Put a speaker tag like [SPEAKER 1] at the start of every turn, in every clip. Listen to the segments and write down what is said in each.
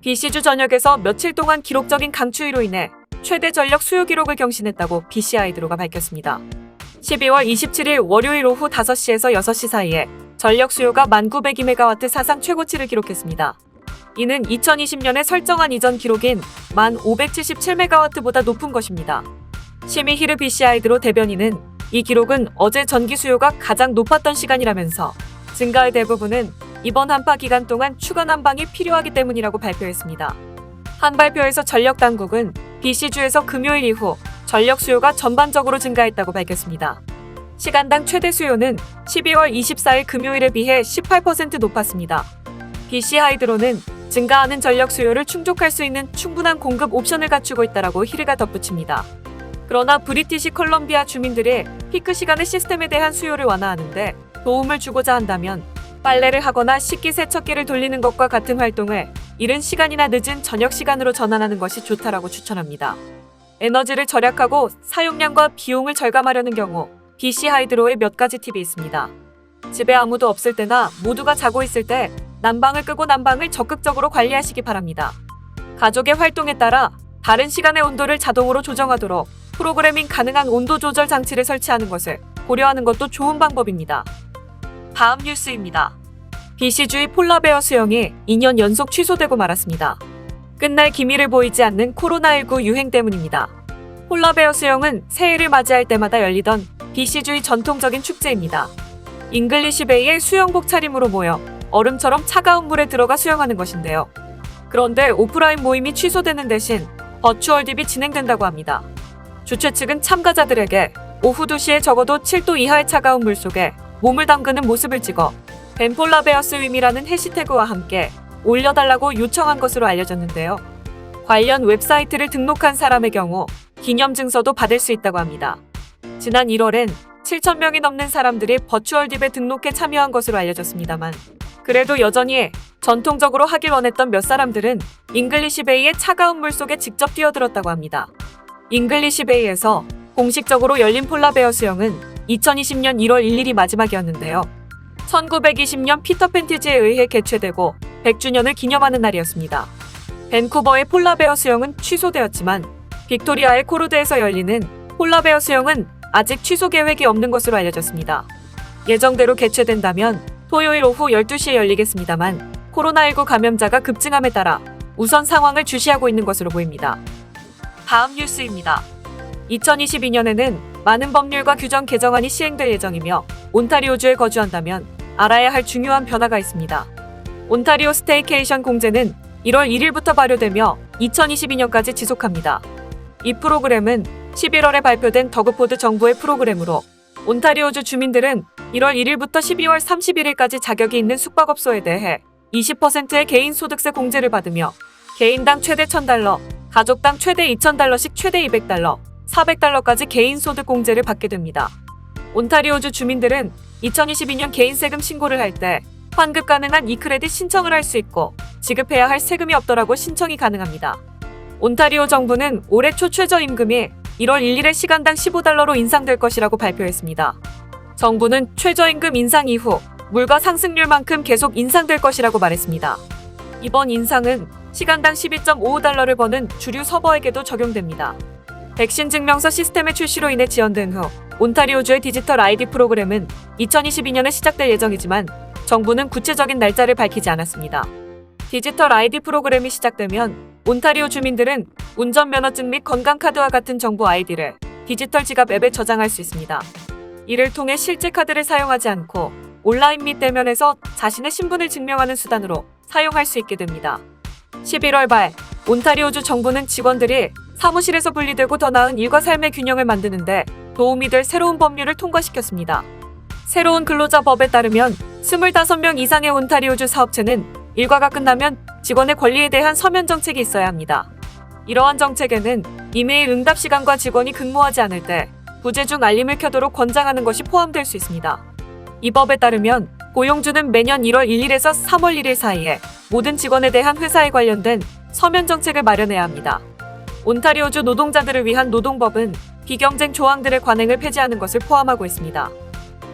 [SPEAKER 1] BC주 전역에서 며칠 동안 기록적인 강추위로 인해 최대 전력 수요 기록을 경신했다고 BC하이드로가 밝혔습니다. 12월 27일 월요일 오후 5시에서 6시 사이에 전력 수요가 1902MW 사상 최고치를 기록했습니다. 이는 2020년에 설정한 이전 기록인 1577MW보다 높은 것입니다. 시미히르 BC하이드로 대변인은 이 기록은 어제 전기 수요가 가장 높았던 시간이라면서 증가의 대부분은 이번 한파 기간 동안 추가 난방이 필요하기 때문이라고 발표했습니다. 한 발표에서 전력당국은 BC주에서 금요일 이후 전력 수요가 전반적으로 증가했다고 밝혔습니다. 시간당 최대 수요는 12월 24일 금요일에 비해 18% 높았습니다. BC하이드로는 증가하는 전력 수요를 충족할 수 있는 충분한 공급 옵션을 갖추고 있다라고 히르가 덧붙입니다. 그러나 브리티시 컬럼비아 주민들의 피크 시간의 시스템에 대한 수요를 완화하는데 도움을 주고자 한다면 빨래를 하거나 식기세척기를 돌리는 것과 같은 활동을 이른 시간이나 늦은 저녁 시간으로 전환하는 것이 좋다라고 추천합니다. 에너지를 절약하고 사용량과 비용을 절감하려는 경우 BC하이드로의 몇 가지 팁이 있습니다. 집에 아무도 없을 때나 모두가 자고 있을 때 난방을 끄고 난방을 적극적으로 관리하시기 바랍니다. 가족의 활동에 따라 다른 시간의 온도를 자동으로 조정하도록 프로그래밍 가능한 온도 조절 장치를 설치하는 것을 고려하는 것도 좋은 방법입니다. 다음 뉴스입니다. BC주의 폴라베어 수영이 2년 연속 취소되고 말았습니다. 끝날 기미를 보이지 않는 코로나19 유행 때문입니다. 폴라베어 수영은 새해를 맞이할 때마다 열리던 BC주의 전통적인 축제입니다. 잉글리시베이의 수영복 차림으로 모여 얼음처럼 차가운 물에 들어가 수영하는 것인데요. 그런데 오프라인 모임이 취소되는 대신 버추얼 딥이 진행된다고 합니다. 주최 측은 참가자들에게 오후 2시에 적어도 7도 이하의 차가운 물 속에 몸을 담그는 모습을 찍어 벤폴라베어 스윕이라는 해시태그와 함께 올려달라고 요청한 것으로 알려졌는데요. 관련 웹사이트를 등록한 사람의 경우 기념 증서도 받을 수 있다고 합니다. 지난 1월엔 7,000명이 넘는 사람들이 버추얼 딥에 등록해 참여한 것으로 알려졌습니다만 그래도 여전히 전통적으로 하길 원했던 몇 사람들은 잉글리시베이의 차가운 물 속에 직접 뛰어들었다고 합니다. 잉글리시베이에서 공식적으로 열린 폴라베어 수영은 2020년 1월 1일이 마지막이었는데요. 1920년 피터 펜티지에 의해 개최되고 100주년을 기념하는 날이었습니다. 밴쿠버의 폴라베어 수영은 취소되었지만 빅토리아의 코르드에서 열리는 폴라베어 수영은 아직 취소 계획이 없는 것으로 알려졌습니다. 예정대로 개최된다면 토요일 오후 12시에 열리겠습니다만 코로나19 감염자가 급증함에 따라 우선 상황을 주시하고 있는 것으로 보입니다. 다음 뉴스입니다. 2022년에는 많은 법률과 규정 개정안이 시행될 예정이며 온타리오주에 거주한다면 알아야 할 중요한 변화가 있습니다. 온타리오 스테이케이션 공제는 1월 1일부터 발효되며 2022년까지 지속합니다. 이 프로그램은 11월에 발표된 더그포드 정부의 프로그램으로 온타리오주 주민들은 1월 1일부터 12월 31일까지 자격이 있는 숙박업소에 대해 20%의 개인 소득세 공제를 받으며 개인당 최대 $1,000, 가족당 최대 $2,000씩 최대 $200, $400까지 개인 소득 공제를 받게 됩니다. 온타리오주 주민들은 2022년 개인 세금 신고를 할 때 환급 가능한 이크레딧 신청을 할 수 있고 지급해야 할 세금이 없더라고 신청이 가능합니다. 온타리오 정부는 올해 초 최저임금이 1월 1일에 시간당 $15로 인상될 것이라고 발표했습니다. 정부는 최저임금 인상 이후 물가 상승률만큼 계속 인상될 것이라고 말했습니다. 이번 인상은 시간당 $12.55를 버는 주류 서버에게도 적용됩니다. 백신 증명서 시스템의 출시로 인해 지연된 후 온타리오주의 디지털 ID 프로그램은 2022년에 시작될 예정이지만 정부는 구체적인 날짜를 밝히지 않았습니다. 디지털 ID 프로그램이 시작되면 온타리오 주민들은 운전면허증 및 건강카드와 같은 정보 아이디를 디지털 지갑 앱에 저장할 수 있습니다. 이를 통해 실제 카드를 사용하지 않고 온라인 및 대면에서 자신의 신분을 증명하는 수단으로 사용할 수 있게 됩니다. 11월 말 온타리오주 정부는 직원들이 사무실에서 분리되고 더 나은 일과 삶의 균형을 만드는데 도움이 될 새로운 법률을 통과시켰습니다. 새로운 근로자 법에 따르면 25명 이상의 온타리오주 사업체는 일과가 끝나면 직원의 권리에 대한 서면 정책이 있어야 합니다. 이러한 정책에는 이메일 응답 시간과 직원이 근무하지 않을 때 부재 중 알림을 켜도록 권장하는 것이 포함될 수 있습니다. 이 법에 따르면 고용주는 매년 1월 1일에서 3월 1일 사이에 모든 직원에 대한 회사에 관련된 서면 정책을 마련해야 합니다. 온타리오주 노동자들을 위한 노동법은 비경쟁 조항들의 관행을 폐지하는 것을 포함하고 있습니다.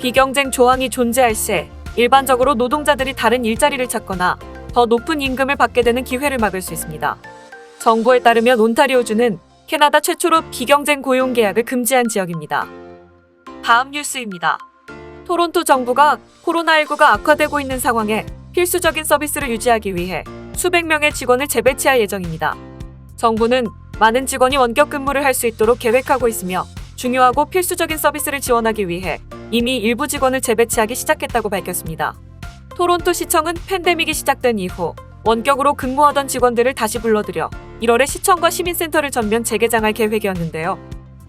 [SPEAKER 1] 비경쟁 조항이 존재할 시 일반적으로 노동자들이 다른 일자리를 찾거나 더 높은 임금을 받게 되는 기회를 막을 수 있습니다. 정부에 따르면 온타리오주는 캐나다 최초로 비경쟁 고용 계약을 금지한 지역입니다. 다음 뉴스입니다. 토론토 정부가 코로나19가 악화되고 있는 상황에 필수적인 서비스를 유지하기 위해 수백 명의 직원을 재배치할 예정입니다. 정부는 많은 직원이 원격 근무를 할 수 있도록 계획하고 있으며 중요하고 필수적인 서비스를 지원하기 위해 이미 일부 직원을 재배치하기 시작했다고 밝혔습니다. 토론토 시청은 팬데믹이 시작된 이후 원격으로 근무하던 직원들을 다시 불러들여 1월에 시청과 시민센터를 전면 재개장할 계획이었는데요.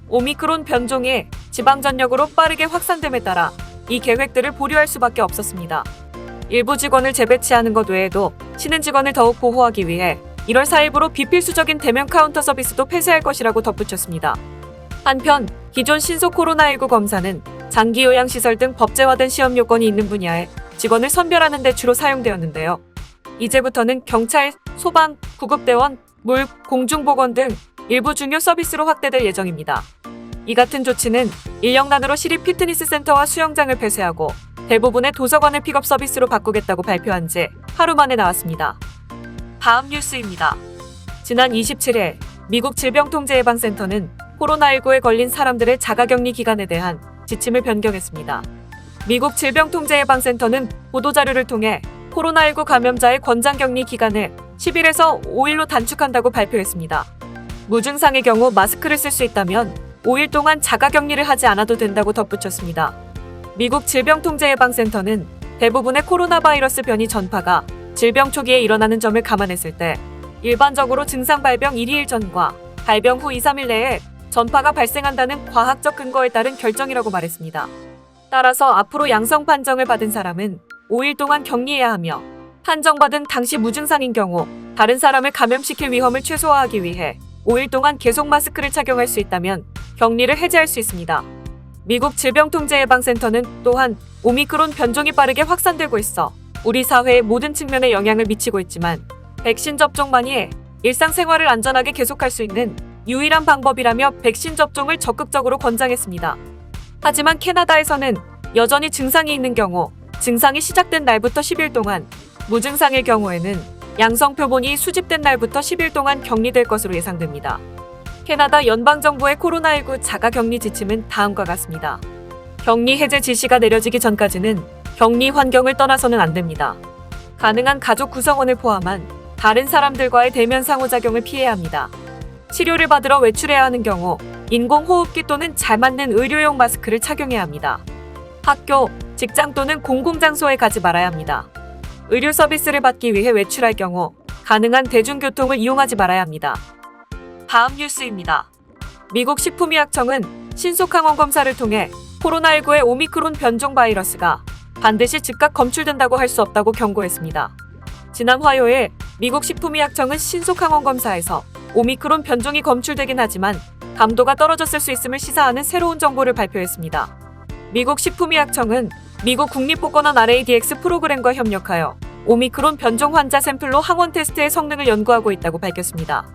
[SPEAKER 1] 오미크론 변종이 지방 전역으로 빠르게 확산됨에 따라 이 계획들을 보류할 수밖에 없었습니다. 일부 직원을 재배치하는 것 외에도 쉬는 직원을 더욱 보호하기 위해 1월 4일부로 비필수적인 대면 카운터 서비스도 폐쇄할 것이라고 덧붙였습니다. 한편 기존 신속 코로나19 검사는 장기 요양시설 등 법제화된 시험 요건이 있는 분야에 직원을 선별하는 데 주로 사용되었는데요. 이제부터는 경찰, 소방, 구급대원, 물, 공중보건 등 일부 중요 서비스로 확대될 예정입니다. 이 같은 조치는 인력난으로 시립 피트니스 센터와 수영장을 폐쇄하고 대부분의 도서관을 픽업 서비스로 바꾸겠다고 발표한 지 하루 만에 나왔습니다. 다음 뉴스입니다. 지난 27일 미국 질병통제예방센터는 코로나19에 걸린 사람들의 자가격리 기간에 대한 지침을 변경했습니다. 미국 질병통제예방센터는 보도자료를 통해 코로나19 감염자의 권장격리 기간을 10일에서 5일로 단축한다고 발표했습니다. 무증상의 경우 마스크를 쓸 수 있다면 5일 동안 자가격리를 하지 않아도 된다고 덧붙였습니다. 미국 질병통제예방센터는 대부분의 코로나 바이러스 변이 전파가 질병 초기에 일어나는 점을 감안했을 때 일반적으로 증상 발병 1일 전과 발병 후 2, 3일 내에 전파가 발생한다는 과학적 근거에 따른 결정이라고 말했습니다. 따라서 앞으로 양성 판정을 받은 사람은 5일 동안 격리해야 하며 판정받은 당시 무증상인 경우 다른 사람을 감염시킬 위험을 최소화하기 위해 5일 동안 계속 마스크를 착용할 수 있다면 격리를 해제할 수 있습니다. 미국 질병통제예방센터는 또한 오미크론 변종이 빠르게 확산되고 있어 우리 사회의 모든 측면에 영향을 미치고 있지만 백신 접종만이 일상생활을 안전하게 계속할 수 있는 유일한 방법이라며 백신 접종을 적극적으로 권장했습니다. 하지만 캐나다에서는 여전히 증상이 있는 경우 증상이 시작된 날부터 10일 동안, 무증상일 경우에는 양성 표본이 수집된 날부터 10일 동안 격리될 것으로 예상됩니다. 캐나다 연방정부의 코로나19 자가격리 지침은 다음과 같습니다. 격리 해제 지시가 내려지기 전까지는 격리 환경을 떠나서는 안 됩니다. 가능한 가족 구성원을 포함한 다른 사람들과의 대면 상호작용을 피해야 합니다. 치료를 받으러 외출해야 하는 경우 인공호흡기 또는 잘 맞는 의료용 마스크를 착용해야 합니다. 학교, 직장 또는 공공장소에 가지 말아야 합니다. 의료 서비스를 받기 위해 외출할 경우 가능한 대중교통을 이용하지 말아야 합니다. 다음 뉴스입니다. 미국 식품의약청은 신속항원 검사를 통해 코로나19의 오미크론 변종 바이러스가 반드시 즉각 검출된다고 할 수 없다고 경고했습니다. 지난 화요일 미국 식품의약청은 신속항원 검사에서 오미크론 변종이 검출되긴 하지만 감도가 떨어졌을 수 있음을 시사하는 새로운 정보를 발표했습니다. 미국 식품의약청은 미국 국립보건원 RADX 프로그램과 협력하여 오미크론 변종 환자 샘플로 항원 테스트의 성능을 연구하고 있다고 밝혔습니다.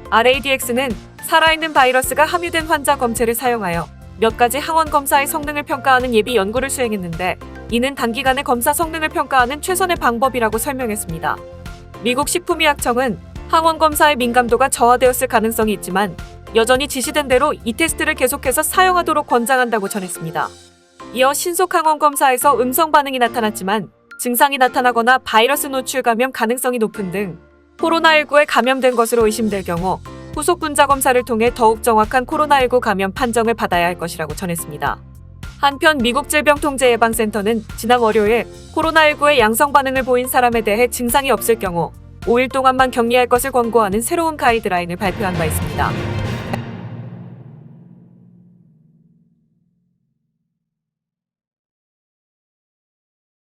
[SPEAKER 1] RADX는 살아있는 바이러스가 함유된 환자 검체를 사용하여 몇 가지 항원 검사의 성능을 평가하는 예비 연구를 수행했는데 이는 단기간에 검사 성능을 평가하는 최선의 방법이라고 설명했습니다. 미국 식품의약청은 항원 검사의 민감도가 저하되었을 가능성이 있지만 여전히 지시된 대로 이 테스트를 계속해서 사용하도록 권장한다고 전했습니다. 이어 신속 항원 검사에서 음성 반응이 나타났지만 증상이 나타나거나 바이러스 노출 감염 가능성이 높은 등 코로나19에 감염된 것으로 의심될 경우 후속 분자 검사를 통해 더욱 정확한 코로나19 감염 판정을 받아야 할 것이라고 전했습니다. 한편 미국 질병통제예방센터는 지난 월요일 코로나19에 양성 반응을 보인 사람에 대해 증상이 없을 경우 5일 동안만 격리할 것을 권고하는 새로운 가이드라인을 발표한 바 있습니다.